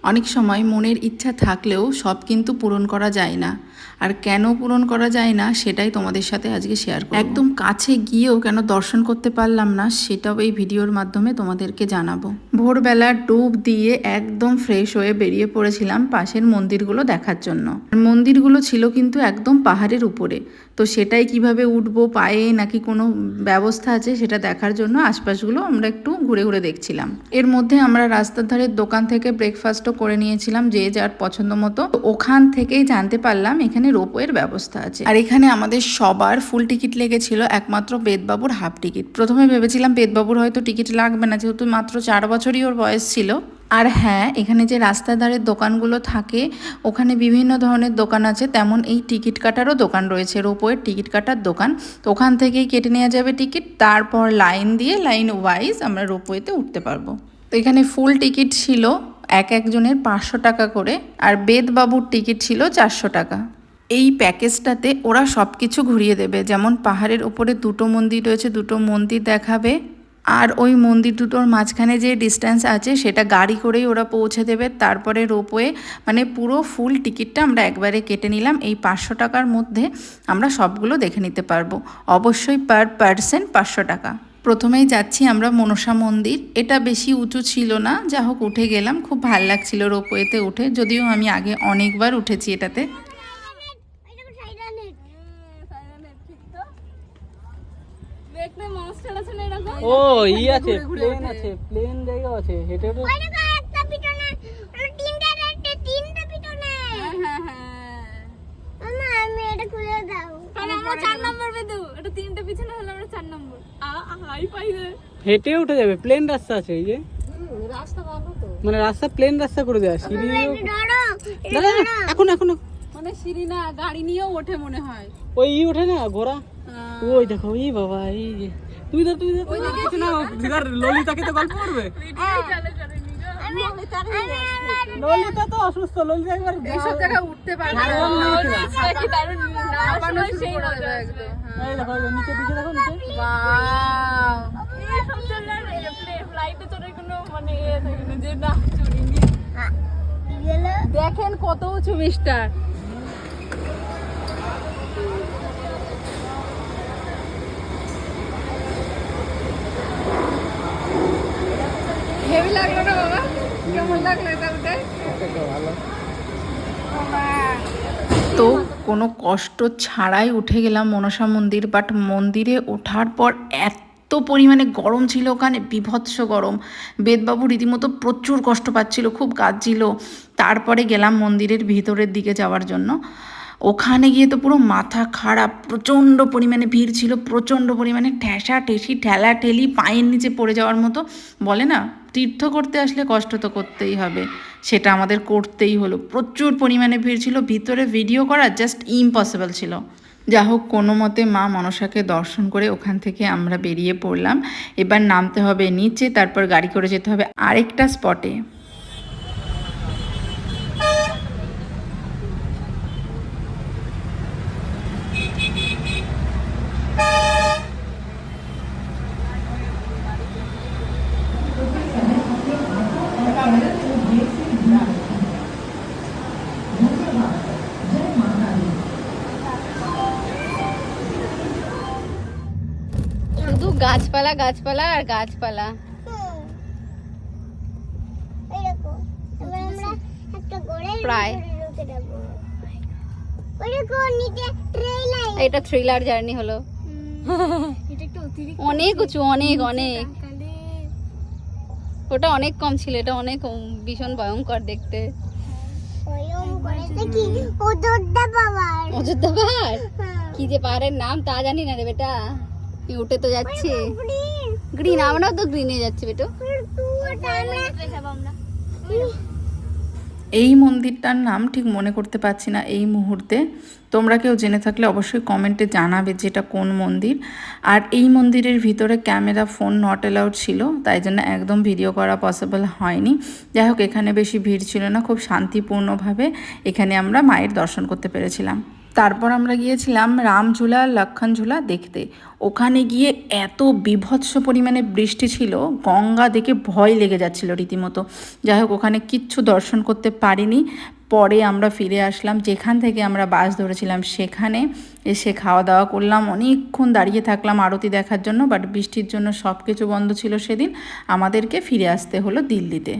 অনেক সময় মনের ইচ্ছা থাকলেও সব কিন্তু পূরণ করা যায় না। আর কেন পূরণ করা যায় না সেটাই তোমাদের সাথে আজকে শেয়ার করব। একদম কাছে গিয়েও কেন দর্শন করতে পারলাম না সেটাও এই ভিডিওর মাধ্যমে তোমাদেরকে জানাবো। ভোরবেলা ডুব দিয়ে একদম ফ্রেশ হয়ে বেরিয়ে পড়েছিলাম পাশের মন্দিরগুলো দেখার জন্য। মন্দিরগুলো ছিল কিন্তু একদম পাহাড়ের উপরে, তো সেটাই কিভাবে উঠবো, পায়ে নাকি কোনো ব্যবস্থা আছে সেটা দেখার জন্য আশপাশগুলো আমরা একটু ঘুরে ঘুরে দেখছিলাম। এর মধ্যে আমরা রাস্তার ধারের দোকান থেকে ব্রেকফাস্টও করে নিয়েছিলাম, যে যার পছন্দ মতো। ওখান থেকেই জানতে পারলাম এখানে রোপওয়ের ব্যবস্থা আছে। আর এখানে আমাদের সবার ফুল টিকিট লেগেছিল, একমাত্র বেদবাবুর হাফ টিকিট। প্রথমে ভেবেছিলাম বেদবাবুর হয়তো টিকিট লাগবে না, যেহেতু মাত্র 4 বছরই ওর বয়স ছিল। আর হ্যাঁ, এখানে যে রাস্তার ধারের দোকানগুলো থাকে ওখানে বিভিন্ন ধরনের দোকান আছে, তেমন এই টিকিট কাটারও দোকান রয়েছে, রোপওয়ের টিকিট কাটার দোকান। তো ওখান থেকেই কেটে নেওয়া যাবে টিকিট, তারপর লাইন দিয়ে লাইন ওয়াইজ আমরা রোপওয়েতে উঠতে পারবো। তো এখানে ফুল টিকিট ছিল একজনের 500 টাকা করে, আর বেদবাবুর টিকিট ছিল 400 টাকা। এই প্যাকেজটাতে ওরা সব কিছু ঘুরিয়ে দেবে, যেমন পাহাড়ের ওপরে 2টো মন্দির রয়েছে, 2টো মন্দির দেখাবে। আর ওই মন্দির দুটোর মাঝখানে যে ডিস্টেন্স আছে সেটা গাড়ি করেই ওরা পৌঁছে দেবে। তারপরে রোপওয়ে, মানে পুরো ফুল টিকিটটা আমরা একবারে কেটে নিলাম। এই 500 টাকার মধ্যে আমরা সবগুলো দেখে নিতে পারবো, অবশ্যই পার পার্সন 500 টাকা। প্রথমেই যাচ্ছি আমরা মনসা মন্দির। এটা বেশি উঁচু ছিল না, যা হোক উঠে গেলাম, খুব ভালো লাগছিল রোপওয়েতে উঠে, যদিও আমি আগে অনেকবার উঠেছি এটাতে। ও ই আছে, প্লেন আছে, প্লেন জায়গা আছে, হেঁটে তো হেঁটে উঠে যাবে। প্লেন রাস্তা আছে এই যে, মানে রাস্তা প্লেন রাস্তা করে দেওয়া, সিঁড়ি এখন এখন মানে সিঁড়ি না, গাড়ি নিয়েও ওঠে মনে হয়। ওই ই ওঠে না ঘোড়া, ওই দেখো, এই বাবা, এই যে তুমি তো ওই দেখেছো না, ললিতাকে তো গল্প করবে। ললিতা তো অসুস্থ, ললিতা একবার এইসব জায়গায় উঠতে পারে না। এই দেখো নিচে দিকে, দেখো নিচে, ওয়াও, এই সব জায়গায় ফ্লাইটে চড়ে কোনো মানে থাকে না যে না চড়িনি। দেখেন কত উঁচু মিস্টার। হেভি লাগলো না বাবা? কেমন লাগলো এটা? ভালো। তো কোনো কষ্ট ছাড়াই উঠে গেলাম মনসা মন্দির। বাট মন্দিরে ওঠার পর এত পরিমাণে গরম ছিল ওখানে, বিভৎস গরম। বেদবাবু রীতিমতো প্রচুর কষ্ট পাচ্ছিল, খুব কাঁদছিল। তারপরে গেলাম মন্দিরের ভিতরের দিকে যাওয়ার জন্য। ওখানে গিয়ে তো পুরো মাথা খারাপ, প্রচণ্ড পরিমাণে ভিড় ছিল, প্রচণ্ড পরিমাণে ঠেসা ঠেসি, ঠেলা ঠেলি, পায়ের নিচে পড়ে যাওয়ার মতো। বলে না, তীর্থ করতে আসলে কষ্ট তো করতেই হবে, সেটা আমাদের করতেই হলো। প্রচুর পরিমাণে ভিড় ছিল, ভিতরে ভিডিও করা জাস্ট ইম্পসিবল ছিল। যা হোক কোনো মতে মা মনসাকে দর্শন করে ওখান থেকে আমরা বেরিয়ে পড়লাম। এবার নামতে হবে নিচে, তারপর গাড়ি করে যেতে হবে আরেকটা স্পটে। শুধু গাছপালা গাছপালা আর গাছপালা। প্রায় এটা থ্রিলার জার্নি হলো। অনেক উঁচু, অনেক অনেক। ওটা অনেক কম ছিল, এটা অনেক ভীষণ ভয়ঙ্কর দেখতে। অযোধ্যা পাহাড়, কি যে পাহাড়ের নাম তা জানি না রে বেটা। উঠে তো যাচ্ছে, গ্রিন, আমরাও তো গ্রিনে যাচ্ছি বেটো। এই মন্দিরটার নাম ঠিক মনে করতে পারছি না এই মুহূর্তে, তোমরা কেউ জেনে থাকলে অবশ্যই কমেন্টে জানাবে যেটা কোন মন্দির। আর এই মন্দিরের ভিতরে ক্যামেরা, ফোন নট অ্যালাউড ছিল, তাই জন্য একদম ভিডিও করা পসিবল হয়নি। যাই হোক, এখানে বেশি ভিড় ছিল না, খুব শান্তিপূর্ণভাবে এখানে আমরা মায়ের দর্শন করতে পেরেছিলাম। তারপর আমরা গিয়েছিলাম রামঝুলা লক্ষণ ঝুলা দেখতে। ওখানে গিয়ে এত বীভৎস পরিমাণে বৃষ্টি ছিল, গঙ্গা দেখে ভয় লেগে যাচ্ছিল রীতিমতো। যাই হোক, ওখানে কিচ্ছু দর্শন করতে পারিনি। পরে আমরা ফিরে আসলাম, যেখান থেকে আমরা বাস ধরেছিলাম সেখানে এসে খাওয়া দাওয়া করলাম, অনেকক্ষণ দাঁড়িয়ে থাকলাম আরতি দেখার জন্য, বাট বৃষ্টির জন্য সব কিছু বন্ধ ছিল সেদিন, আমাদেরকে ফিরে আসতে হলো দিল্লিতে।